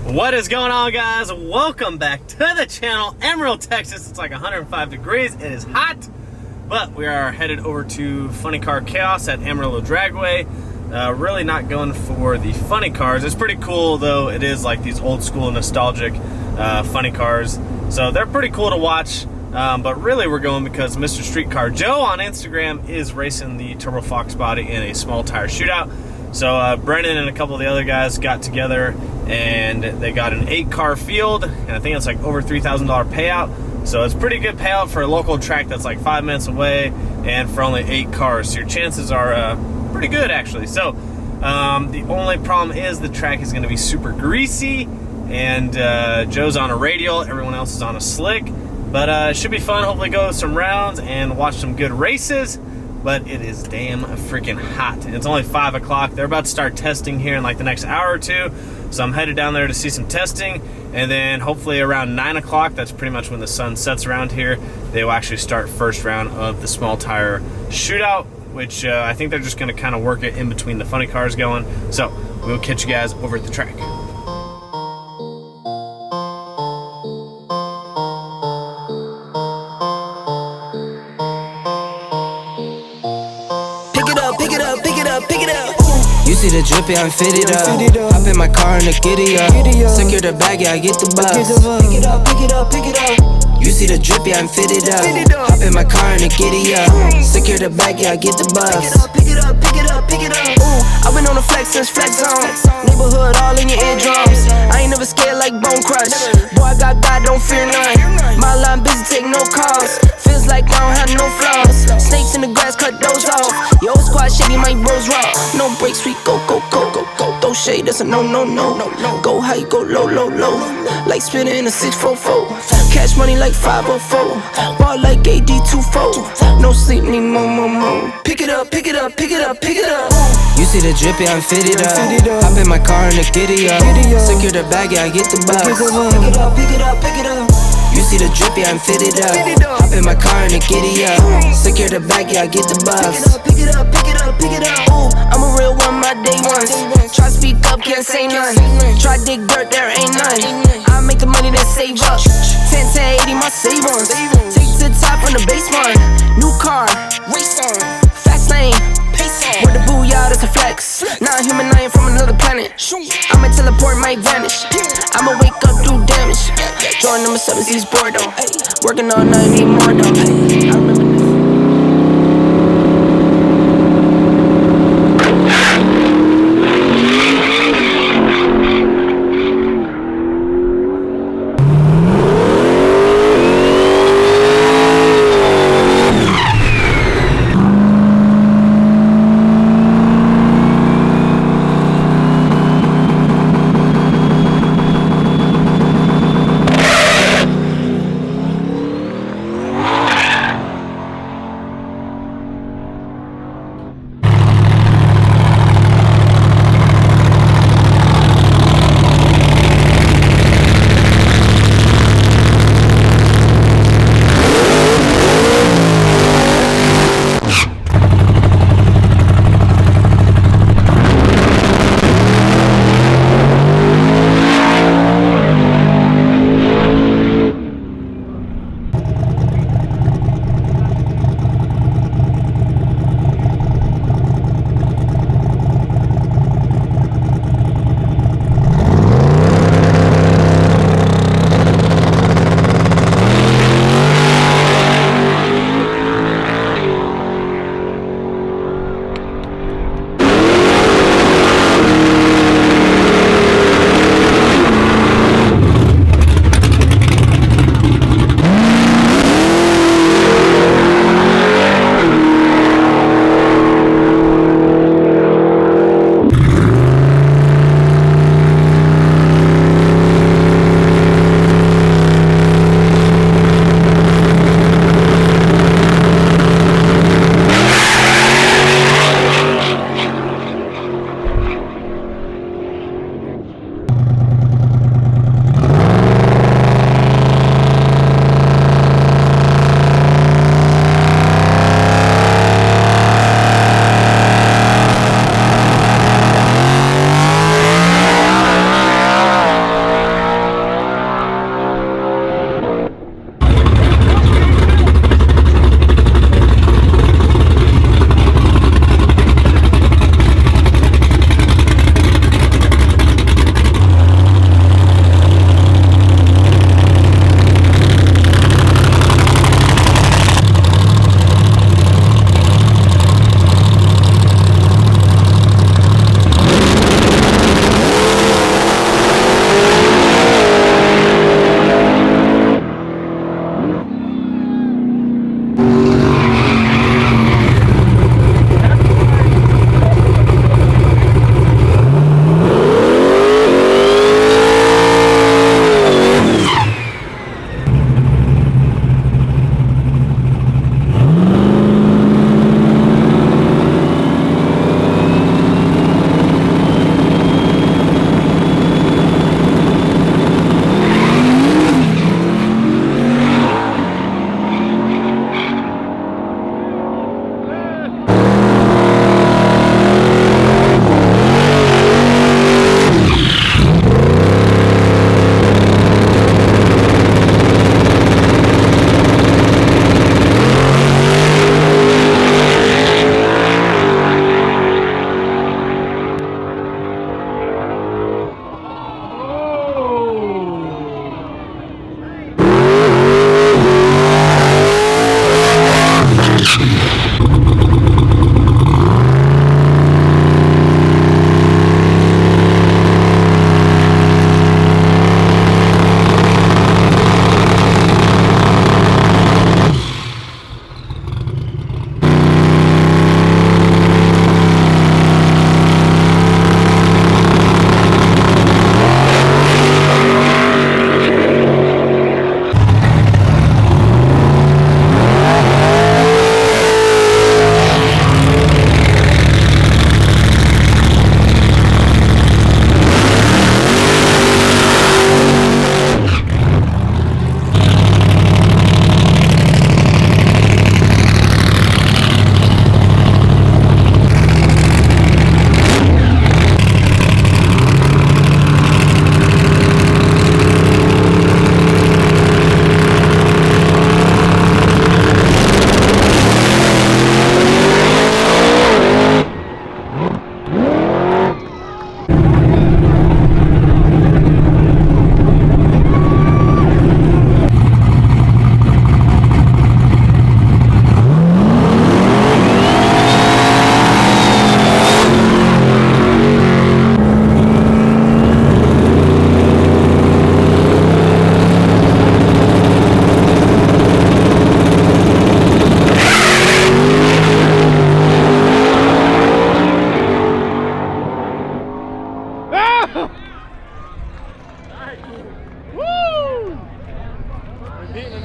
What is going on, guys? Welcome back to the channel. Amarillo, Texas. It's like 105 degrees. It is hot, but we are headed over to Funny Car Chaos at Amarillo Dragway. Really not going for the funny cars. It's pretty cool, though. It is like these old school nostalgic funny cars, so they're pretty cool to watch. But really we're going because Mr. Streetcar Joe on Instagram is racing the Turbo Fox body in a small tire shootout. So Brennan and a couple of the other guys got together and they got an 8-car field, and I think it's like over $3,000 payout. So it's pretty good payout for a local track that's like 5 minutes away and for only 8 cars. So your chances are pretty good, actually. So the only problem is the track is going to be super greasy, and Joe's on a radial, everyone else is on a slick. But it should be fun. Hopefully go some rounds and watch some good races. But it is damn freaking hot. It's only 5 o'clock. They're about to start testing here in like the next hour or two. So I'm headed down there to see some testing. And then hopefully around 9 o'clock, that's pretty much when the sun sets around here, they will actually start first round of the small tire shootout, which I think they're just going to kind of work it in between the funny cars going. So we'll catch you guys over at the track. You see the drip, yeah, I'm fitted up. Hop in my car and I get it up. Secure the bag, yeah, I get the bus. Pick it up, pick it up, pick it up. You see the drip, yeah, I'm fitted up. Hop in my car and I get it up. Secure the bag, yeah, I get the bus. Pick it up, pick it up, pick it up. Ooh, I've been on the flex since flex zone. Neighborhood all in your eardrums. I ain't never scared like Bone Crush. Boy, I got God, don't fear none. My line busy, take no calls. Feels like I don't have no flaws. Snakes in the grass, cut those off. Yo, squad shady, my bros raw. No breaks, we go, go, go, go, go. Throw shade, that's a no, no, no, no, no. Go high, go low, low, low. Like spinning in a 644. Cash money like 504. Ball like AD24. No sleep, need more, more, more. Pick it up, pick it up, pick it up, pick it up. You see the drip, yeah, I'm fitted up. Hop in my car and I get it up. Secure the bag, yeah, I get the bus. Pick it up, pick it up, pick it up. You see the drip, yeah, I'm fitted up. Hop in my car and I get it up. Secure the bag, yeah, I get the bus. Pick it up, pick it up, pick it up. Ooh, I'm a real one, my day ones. Try speak up, can't say none. Try dig dirt, there ain't none. I make the money that save up. 10 to 80, my save ones. Take to the top on the baseline. New car, race on. Fast lane, pace on. With the booyah, that's a flex. Not human, I ain't from another planet. I'ma teleport, might vanish. I'ma wake up, do damage. Join number 7, he's bored though. Working all night, need more though. I remember this.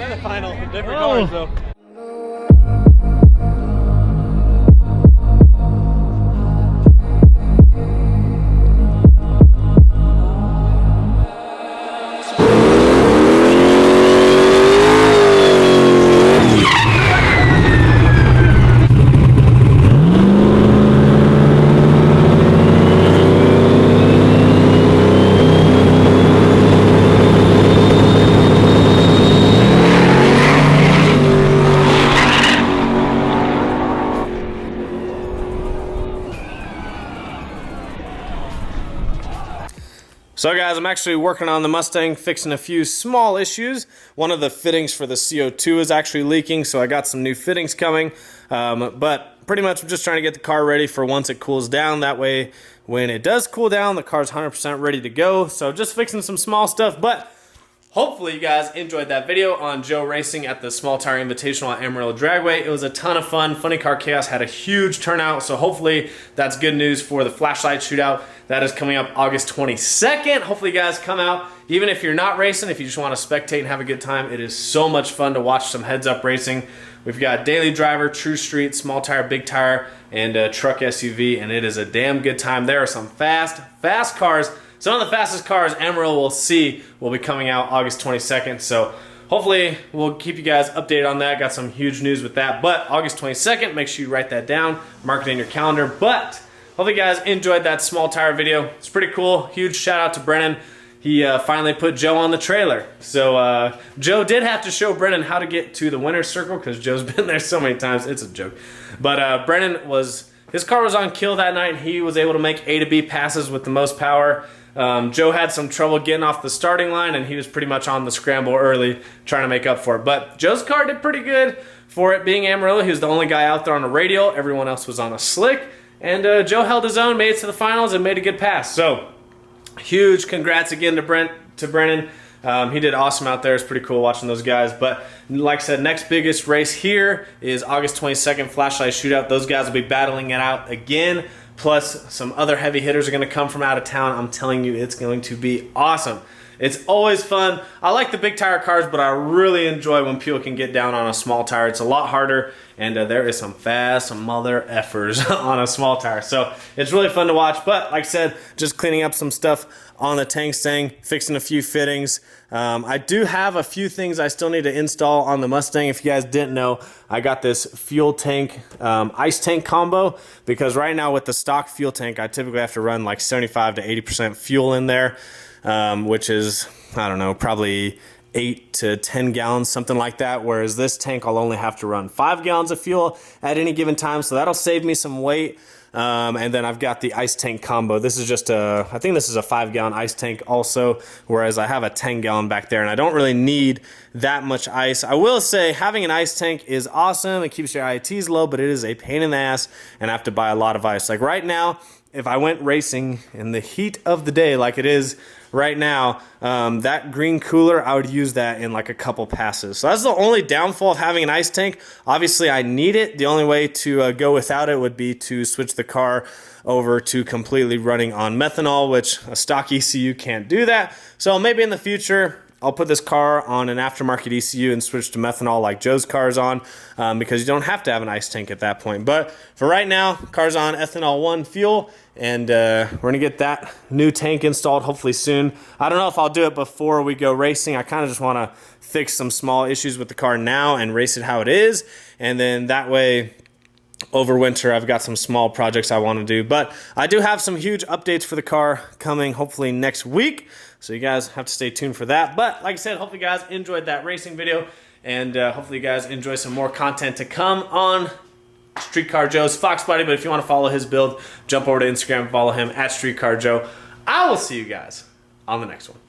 Semi-final, different cars though. So guys, I'm actually working on the Mustang, fixing a few small issues. One of the fittings for the CO2 is actually leaking, so I got some new fittings coming. But pretty much I'm just trying to get the car ready for once it cools down. That way, when it does cool down, the car's 100% ready to go. So just fixing some small stuff, but hopefully you guys enjoyed that video on Joe racing at the Small Tire Invitational at Amarillo Dragway. It was a ton of fun. Funny Car Chaos had a huge turnout, so hopefully that's good news for the flashlight shootout. That is coming up August 22nd. Hopefully you guys come out. Even if you're not racing, if you just want to spectate and have a good time, it is so much fun to watch some heads-up racing. We've got Daily Driver, True Street, Small Tire, Big Tire, and Truck SUV, and it is a damn good time. There are some fast cars. Some of the fastest cars Amarillo will see will be coming out August 22nd, so hopefully we'll keep you guys updated on that. Got some huge news with that, but August 22nd, make sure you write that down, mark it in your calendar. But hopefully you guys enjoyed that small tire video. It's pretty cool. Huge shout out to Brennan. He finally put Joe on the trailer. So Joe did have to show Brennan how to get to the winner's circle because Joe's been there so many times. It's a joke. But Brennan his car was on kill that night, and he was able to make A to B passes with the most power. Joe had some trouble getting off the starting line, and he was pretty much on the scramble early trying to make up for it. But Joe's car did pretty good for it being Amarillo. He was the only guy out there on a radial. Everyone else was on a slick. And Joe held his own, made it to the finals, and made a good pass. So huge congrats again to Brennan. He did awesome out there. It's pretty cool watching those guys. But like I said, next biggest race here is August 22nd, Flashlight Shootout. Those guys will be battling it out again. Plus, some other heavy hitters are going to come from out of town. I'm telling you, it's going to be awesome. It's always fun. I like the big tire cars, but I really enjoy when people can get down on a small tire. It's a lot harder, and there is some fast mother effers on a small tire. So it's really fun to watch. But like I said, just cleaning up some stuff on the tank stang, fixing a few fittings. I do have a few things I still need to install on the Mustang. If you guys didn't know, I got this fuel tank, ice tank combo, because right now with the stock fuel tank, I typically have to run like 75 to 80% fuel in there, which is, I don't know, probably 8 to 10 gallons, something like that. Whereas this tank, I'll only have to run 5 gallons of fuel at any given time. So that'll save me some weight. And then I've got the ice tank combo. This is just I think this is a 5-gallon ice tank also, whereas I have a 10-gallon back there, and I don't really need that much ice. I will say having an ice tank is awesome. It keeps your IATs low, but it is a pain in the ass, and I have to buy a lot of ice. Like right now, if I went racing in the heat of the day like it is right now, that green cooler, I would use that in like a couple passes. So that's the only downfall of having an ice tank. Obviously, I need it. The only way to go without it would be to switch the car over to completely running on methanol, which a stock ECU can't do that. So maybe in the future, I'll put this car on an aftermarket ECU and switch to methanol like Joe's car's on, because you don't have to have an ice tank at that point. But for right now, car's on ethanol 1 fuel, and we're going to get that new tank installed hopefully soon. I don't know if I'll do it before we go racing. I kind of just want to fix some small issues with the car now and race it how it is, and then that way over winter I've got some small projects I want to do. But I do have some huge updates for the car coming hopefully next week, so you guys have to stay tuned for that. But like I said, hopefully you guys enjoyed that racing video, and hopefully you guys enjoy some more content to come on Streetcar Joe's Fox Buddy. But if you want to follow his build, jump over to Instagram and follow him at Streetcar Joe. I will see you guys on the next one.